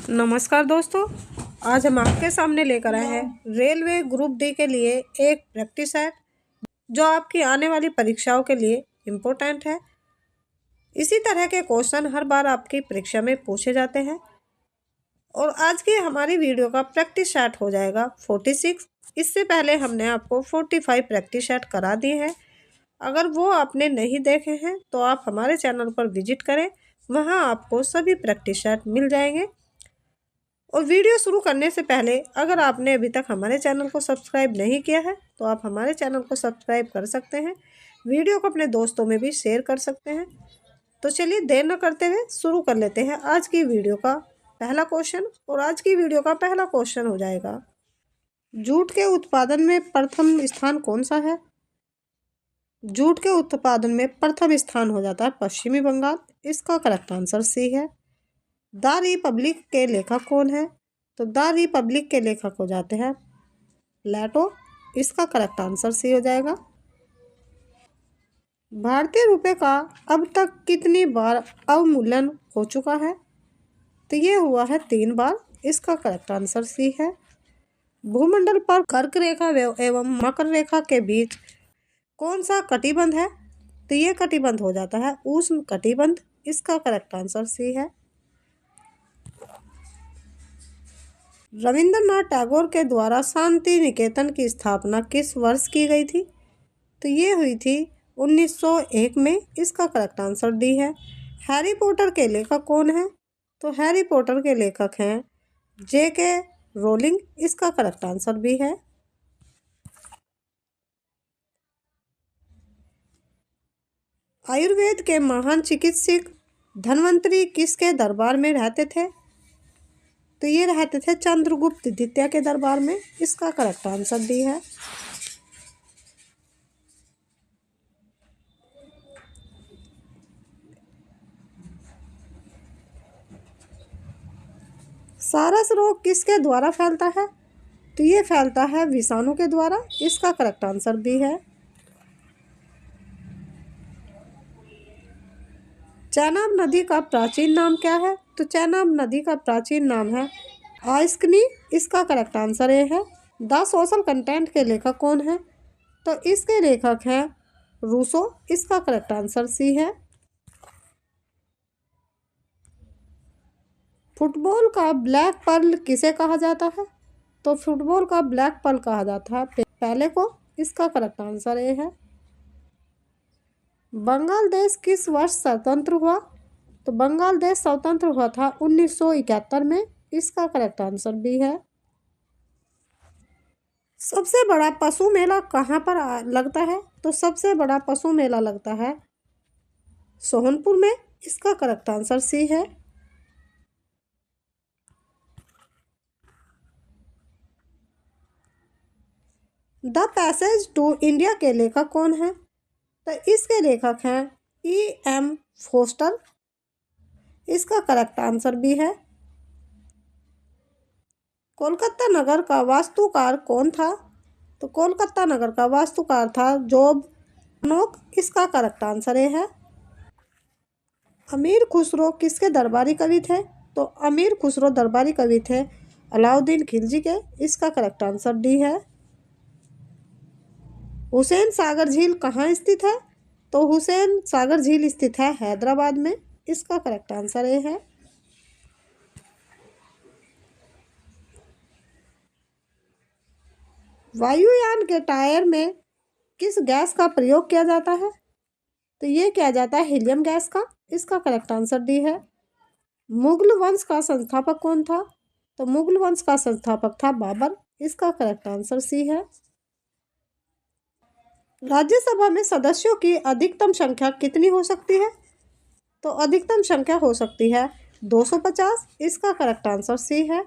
नमस्कार दोस्तों, आज हम आपके सामने लेकर आए हैं रेलवे ग्रुप डी के लिए एक प्रैक्टिस सेट जो आपकी आने वाली परीक्षाओं के लिए इम्पोर्टेंट है। इसी तरह के क्वेश्चन हर बार आपकी परीक्षा में पूछे जाते हैं और आज की हमारी वीडियो का प्रैक्टिस सेट हो जाएगा 46। इससे पहले हमने आपको 45 प्रैक्टिस सेट करा दिए हैं। अगर वो आपने नहीं देखे हैं तो आप हमारे चैनल पर विजिट करें, वहाँ आपको सभी प्रैक्टिस सेट मिल जाएंगे। और वीडियो शुरू करने से पहले अगर आपने अभी तक हमारे चैनल को सब्सक्राइब नहीं किया है तो आप हमारे चैनल को सब्सक्राइब कर सकते हैं। वीडियो को अपने दोस्तों में भी शेयर कर सकते हैं। तो चलिए देर न करते हुए शुरू कर लेते हैं आज की वीडियो का पहला क्वेश्चन। और आज की वीडियो का पहला क्वेश्चन हो जाएगा, जूट के उत्पादन में प्रथम स्थान कौन सा है? जूट के उत्पादन में प्रथम स्थान हो जाता है पश्चिमी बंगाल। इसका करेक्ट आंसर सी है। द रिपब्लिक के लेखक कौन है? तो द रिपब्लिक के लेखक हो जाते हैं प्लेटो। इसका करेक्ट आंसर सी हो जाएगा। भारतीय रुपए का अब तक कितनी बार अवमूल्यन हो चुका है? तो ये हुआ है 3 बार। इसका करेक्ट आंसर सी है। भूमंडल पर कर्क रेखा एवं मकर रेखा के बीच कौन सा कटिबंध है? तो ये कटिबंध हो जाता है उष्ण कटिबंध। इसका करेक्ट आंसर सी है। रविंद्रनाथ टैगोर के द्वारा शांति निकेतन की स्थापना किस वर्ष की गई थी? तो ये हुई थी 1901 में। इसका करेक्ट आंसर डी है। हैरी पॉटर के लेखक कौन है? तो हैरी पॉटर के लेखक हैं J.K. रोलिंग। इसका करेक्ट आंसर भी है। आयुर्वेद के महान चिकित्सक धन्वंतरी किसके दरबार में रहते थे? तो ये रहते थे चंद्रगुप्त द्वितीय के दरबार में। इसका करेक्ट आंसर डी है। सारस रोग किसके द्वारा फैलता है? तो ये फैलता है विषाणु के द्वारा। इसका करेक्ट आंसर भी है। चेनाब नदी का प्राचीन नाम क्या है? तो चेनाब नदी का प्राचीन नाम है आइस्कनी। इसका करेक्ट आंसर ये है। द सोशल कंटेंट के लेखक कौन है? तो इसके लेखक हैं रूसो। इसका करेक्ट आंसर सी है। फुटबॉल का ब्लैक पर्ल किसे कहा जाता है? तो फुटबॉल का ब्लैक पर्ल कहा जाता है पेले को। इसका करेक्ट आंसर ये है। बंगाल देश किस वर्ष स्वतंत्र हुआ? तो बंगाल देश स्वतंत्र हुआ था 1971 में। इसका करेक्ट आंसर भी है। सबसे बड़ा पशु मेला कहाँ पर लगता है? तो सबसे बड़ा पशु मेला लगता है सोहनपुर में। इसका करेक्ट आंसर सी है। द पैसेज टू इंडिया के लेखक कौन है? तो इसके लेखक हैं E.M. फोस्टर। इसका करेक्ट आंसर भी है। कोलकाता नगर का वास्तुकार कौन था? तो कोलकाता नगर का वास्तुकार था जोब नोक। इसका करेक्ट आंसर ये है। अमीर खुसरो किसके दरबारी कवि थे? तो अमीर खुसरो दरबारी कवि थे अलाउद्दीन खिलजी के। इसका करेक्ट आंसर डी है। हुसैन सागर झील कहाँ स्थित है? तो हुसैन सागर झील स्थित है हैदराबाद में। इसका करेक्ट आंसर ये है। वायुयान के टायर में किस गैस का प्रयोग किया जाता है? तो ये किया जाता है हीलियम गैस का। इसका करेक्ट आंसर डी है। मुगल वंश का संस्थापक कौन था? तो मुगल वंश का संस्थापक था बाबर। इसका करेक्ट आंसर सी है। राज्यसभा में सदस्यों की अधिकतम संख्या कितनी हो सकती है? तो अधिकतम संख्या हो सकती है 250। इसका करेक्ट आंसर सी है।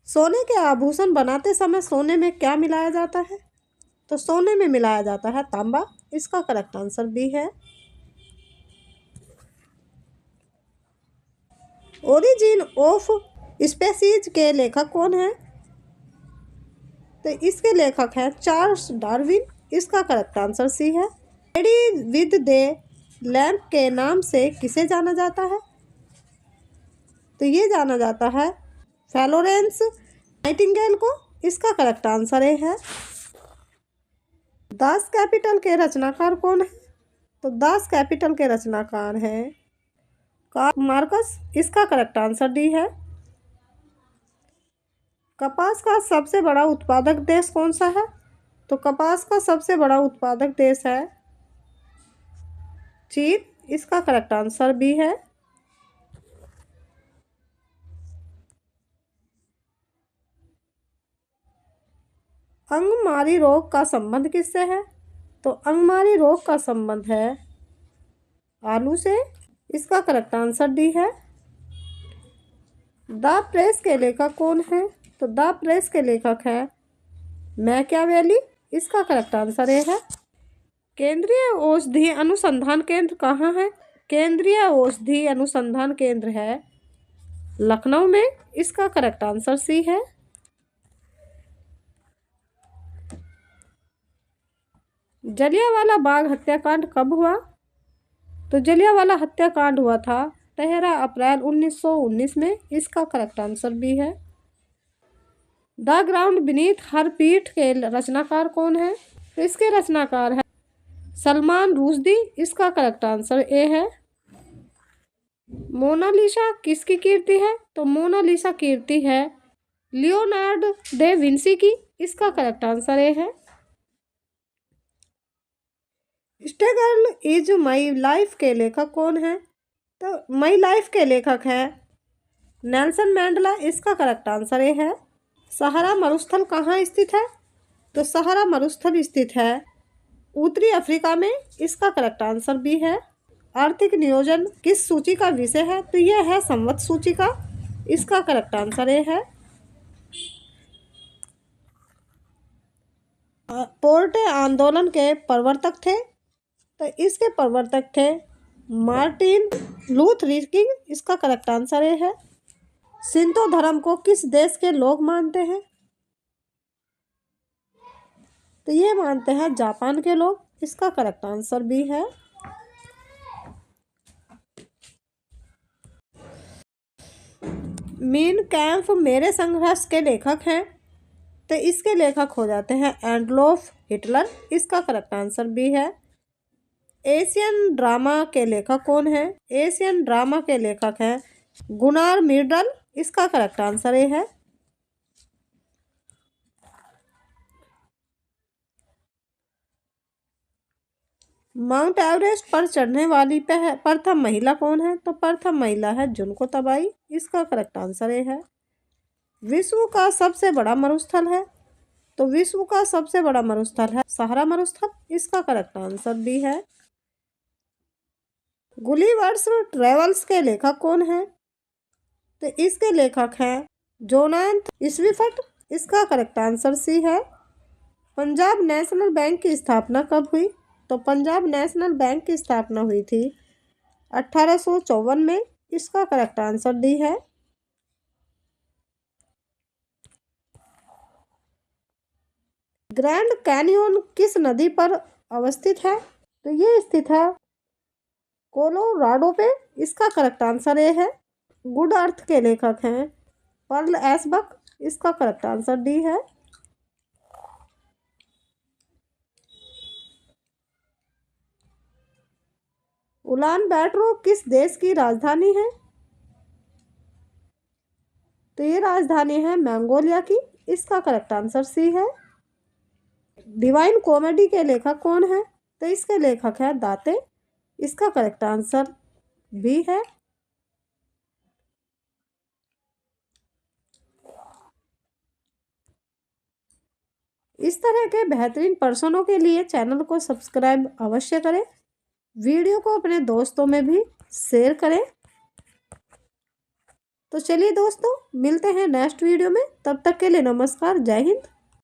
सोने के आभूषण बनाते समय सोने में क्या मिलाया जाता है? तो सोने में मिलाया जाता है तांबा। इसका करेक्ट आंसर भी है। ओरिजिन ऑफ स्पेसीज के लेखक कौन है? तो इसके लेखक हैं चार्ल्स डार्विन। इसका करेक्ट आंसर सी है। लेडी विद द लैंप के नाम से किसे जाना जाता है? तो ये जाना जाता है फ्लोरेंस नाइटिंगेल को। इसका करेक्ट आंसर ए है। दास कैपिटल के रचनाकार कौन है? तो दास कैपिटल के रचनाकार हैं कार्ल मार्क्स। इसका करेक्ट आंसर डी है। कपास का सबसे बड़ा उत्पादक देश कौन सा है? तो कपास का सबसे बड़ा उत्पादक देश है चीन। इसका करेक्ट आंसर बी है। अंगमारी रोग का संबंध किससे है? तो अंगमारी रोग का संबंध है आलू से। इसका करेक्ट आंसर डी है। द प्रेस के लेखक कौन है? तो द प्रेस के लेखक है मैकियावेली। इसका करेक्ट आंसर ए है। केंद्रीय औषधि अनुसंधान केंद्र कहाँ है? केंद्रीय औषधि अनुसंधान केंद्र है लखनऊ में। इसका करेक्ट आंसर सी है। जलियांवाला बाग हत्याकांड कब हुआ? तो जलियांवाला हत्याकांड हुआ था 13 अप्रैल 1919 में। इसका करेक्ट आंसर भी है। द ग्राउंड बीनीथ हर पीठ के रचनाकार कौन है? तो इसके रचनाकार है सलमान रुश्दी। इसका करेक्ट आंसर ए है। मोनालिसा किसकी कीर्ति है? तो मोनालिसा कीर्ति है लियोनार्डो दे विंसी की। इसका करेक्ट आंसर ए है। स्ट्रगल इज माई लाइफ के लेखक कौन है? तो माई लाइफ के लेखक है नेल्सन मैंडेला। इसका करेक्ट आंसर ए है। सहारा मरुस्थल कहाँ स्थित है? तो सहारा मरुस्थल स्थित है उत्तरी अफ्रीका में। इसका करेक्ट आंसर भी है। आर्थिक नियोजन किस सूची का विषय है? तो यह है संवत् सूची का। इसका करेक्ट आंसर ए है। पोर्टे आंदोलन के प्रवर्तक थे? तो इसके प्रवर्तक थे मार्टिन लूथर किंग। इसका करेक्ट आंसर ए है। शिंतो धर्म को किस देश के लोग मानते हैं? तो ये मानते हैं जापान के लोग। इसका करेक्ट आंसर भी है। मीन कैम्फ मेरे संघर्ष के लेखक हैं? तो इसके लेखक हो जाते हैं एडोल्फ हिटलर। इसका करेक्ट आंसर भी है। एशियन ड्रामा के लेखक कौन है? एशियन ड्रामा के लेखक हैं गुनार मिर्डल। इसका करेक्ट आंसर ए है। माउंट एवरेस्ट पर चढ़ने वाली प्रथम महिला कौन है? तो प्रथम महिला है जुनको तबाई। इसका करेक्ट आंसर ए है। विश्व का सबसे बड़ा मरुस्थल है? तो विश्व का सबसे बड़ा मरुस्थल है सहारा मरुस्थल। इसका करेक्ट आंसर भी है। गुलिवर्स ट्रेवल्स के लेखक कौन है? तो इसके लेखक हैं जोनाथ स्विफ्ट। इसका करेक्ट आंसर सी है। पंजाब नेशनल बैंक की स्थापना कब हुई? तो पंजाब नेशनल बैंक की स्थापना हुई थी 1854 में। इसका करेक्ट आंसर डी है। ग्रैंड कैनियन किस नदी पर अवस्थित है? तो ये स्थित है कोलोराडो पे। इसका करेक्ट आंसर ए है। गुड अर्थ के लेखक हैं पर्ल एस बक। इसका करेक्ट आंसर डी है। उलान बैटर किस देश की राजधानी है? तो ये राजधानी है मंगोलिया की। इसका करेक्ट आंसर सी है। डिवाइन कॉमेडी के लेखक कौन है? तो इसके लेखक है दाते। इसका करेक्ट आंसर भी है। इस तरह के बेहतरीन प्रश्नों के लिए चैनल को सब्सक्राइब अवश्य करें। वीडियो को अपने दोस्तों में भी शेयर करें। तो चलिए दोस्तों मिलते हैं नेक्स्ट वीडियो में। तब तक के लिए नमस्कार। जय हिंद।